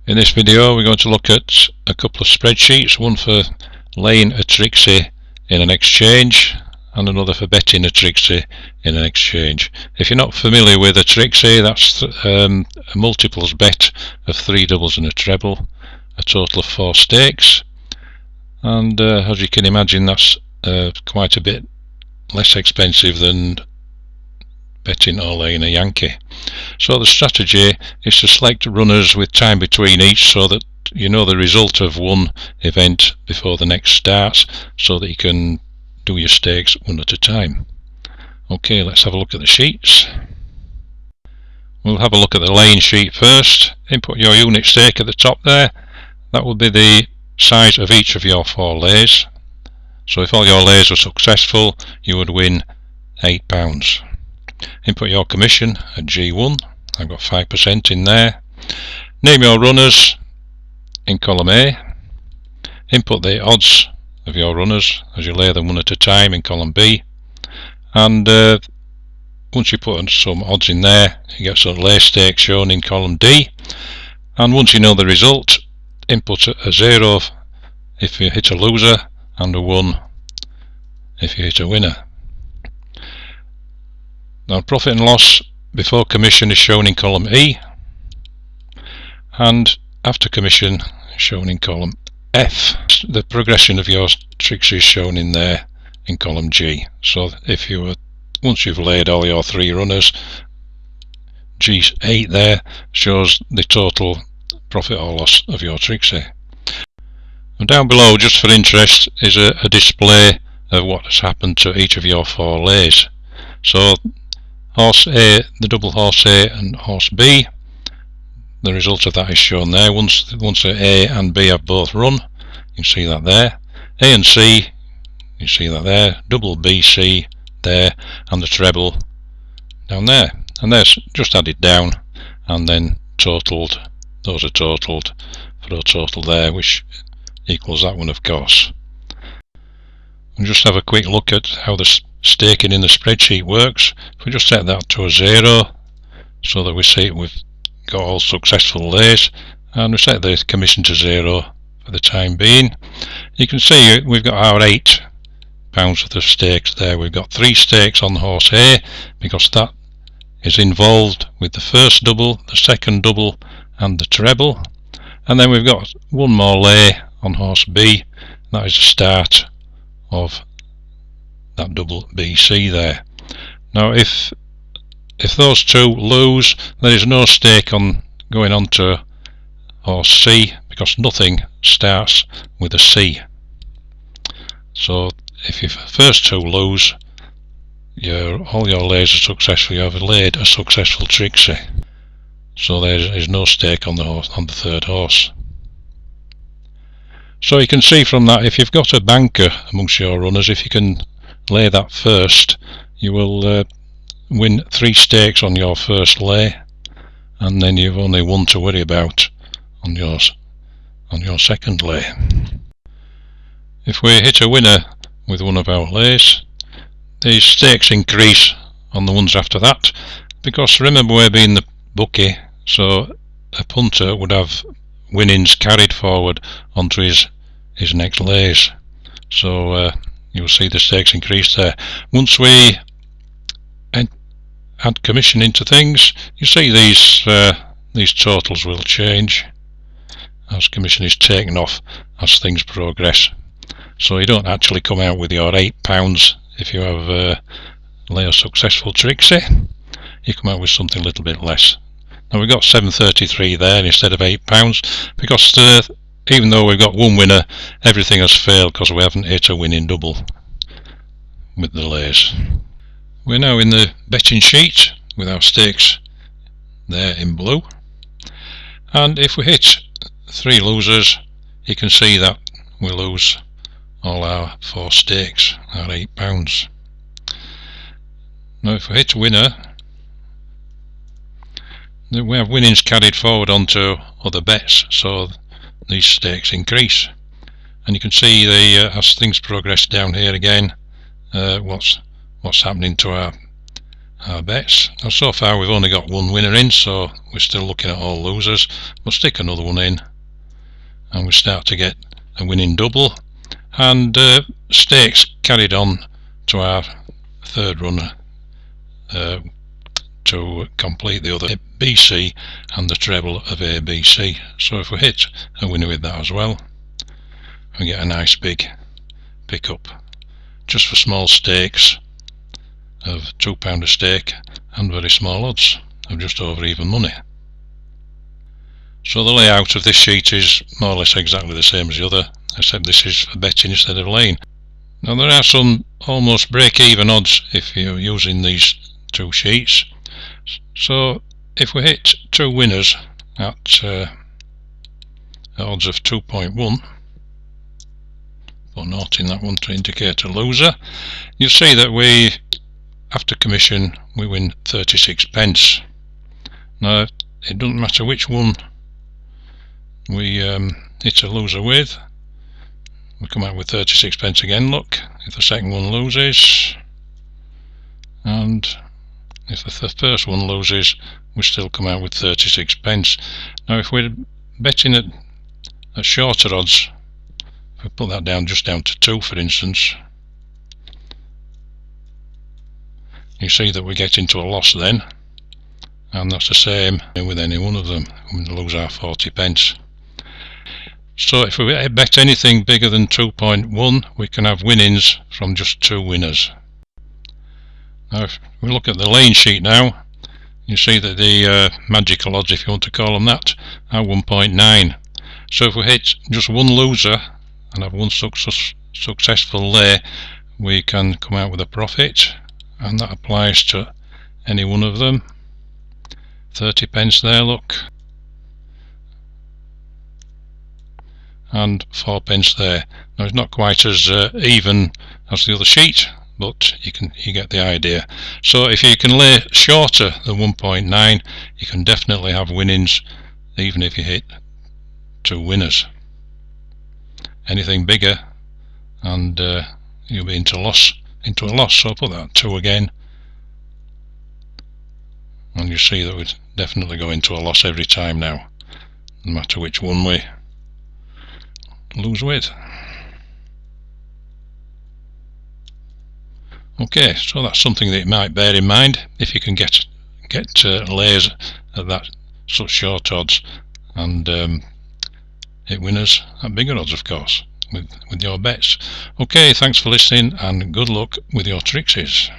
In this video we're going to look at a couple of spreadsheets, one for laying a Trixie in an exchange and another for betting a Trixie in an exchange. If you're not familiar with a Trixie, that's a multiples bet of 3 doubles and a treble, a total of 4 stakes, and as you can imagine that's quite a bit less expensive than betting or laying a Yankee. So the strategy is to select runners with time between each so that you know the result of one event before the next starts, so that you can do your stakes one at a time. Okay, let's have a look at the sheets. We'll have a look at the laying sheet first. Input your unit stake at the top there. That will be the size of each of your 4 lays. So if all your lays were successful, you would win £8. Input your commission at G1. I've got 5% in there. Name your runners in column A. Input the odds of your runners as you lay them one at a time in column B. And once you put some odds in there, you get some lay stakes shown in column D. And once you know the result, input a 0 if you hit a loser and a 1 if you hit a winner. Now profit and loss before commission is shown in column E, and after commission is shown in column F. The progression of your Trixie is shown in there in column G. So if you once you've laid all your 3 runners, G8 there shows the total profit or loss of your Trixie. And down below, just for interest, is a display of what has happened to each of your 4 lays. So horse A, the double horse A and horse B, the result of that is shown there. Once A and B have both run, you can see that there. A and C, you see that there. Double B, C there, and the treble down there. And they're just added down and then totaled. Those are totaled for a total there, which equals that one, of course. And just have a quick look at how the staking in the spreadsheet works. If we just set that to a 0 so that we see we've got all successful lays, and we set the commission to 0 for the time being, you can see we've got our £8 worth of stakes there. We've got 3 stakes on horse A because that is involved with the first double, the second double and the treble, and then we've got 1 more lay on horse B. That is the start of that double BC there. Now if those 2 lose, there is no stake on going on to horse C because nothing starts with a C. So if your first 2 lose, all your lays are successful. You have laid a successful Trixie. So there is no stake on the 3rd horse. So you can see from that, if you've got a banker amongst your runners, if you can lay that first, you will win 3 stakes on your first lay, and then you've only 1 to worry about on your second lay. If we hit a winner with one of our lays, these stakes increase on the ones after that, because remember we're being the bookie, so a punter would have winnings carried forward onto his next lays. So you'll see the stakes increase there. Once we add commission into things, you see these totals will change as commission is taken off as things progress. So you don't actually come out with your £8 if you have lay a successful Trixie. You come out with something a little bit less. Now we've got 733 there instead of £8 because even though we've got 1 winner, everything has failed because we haven't hit a winning double with the lays. We're now in the betting sheet with our stakes there in blue, and if we hit 3 losers, you can see that we lose all our 4 stakes, our £8. Now if we hit a winner, we have winnings carried forward onto other bets, so these stakes increase, and you can see as things progress down here again, what's happening to our bets. Now so far we've only got one winner in, so we're still looking at all losers. We'll stick another one in and we start to get a winning double, and stakes carried on to our third runner to complete the other BC and the treble of ABC. So if we hit a winner with that as well, we get a nice big pickup just for small stakes of £2 a stake and very small odds of just over even money. So the layout of this sheet is more or less exactly the same as the other, except this is for betting instead of laying. Now there are some almost break-even odds if you're using these two sheets. So if we hit two winners at odds of 2.1, put a note in that one to indicate a loser, you'll see that we, after commission, we win 36p. Now it doesn't matter which one we hit a loser with, we come out with 36p again. Look, if the second one loses, and if the first one loses, we still come out with 36p. Now if we're betting at shorter odds, if we put that down just down to 2 for instance, you see that we get into a loss then, and that's the same with any one of them. We lose our 40p. So if we bet anything bigger than 2.1, we can have winnings from just 2 winners. Now if we look at the lane sheet now, you see that the magical odds, if you want to call them that, are 1.9. So if we hit just one loser and have one successful lay, we can come out with a profit, and that applies to any one of them. 30p there, look, and 4p there. Now it's not quite as even as the other sheet, but you get the idea. So if you can lay shorter than 1.9, you can definitely have winnings even if you hit 2 winners. Anything bigger and you'll be into a loss. So I'll put that 2 again, and you see that we definitely go into a loss every time now, no matter which one we lose with. Okay, so that's something that you might bear in mind if you can get layers at that such short odds, and hit winners at bigger odds, of course, with your bets. Okay, thanks for listening and good luck with your Trixies.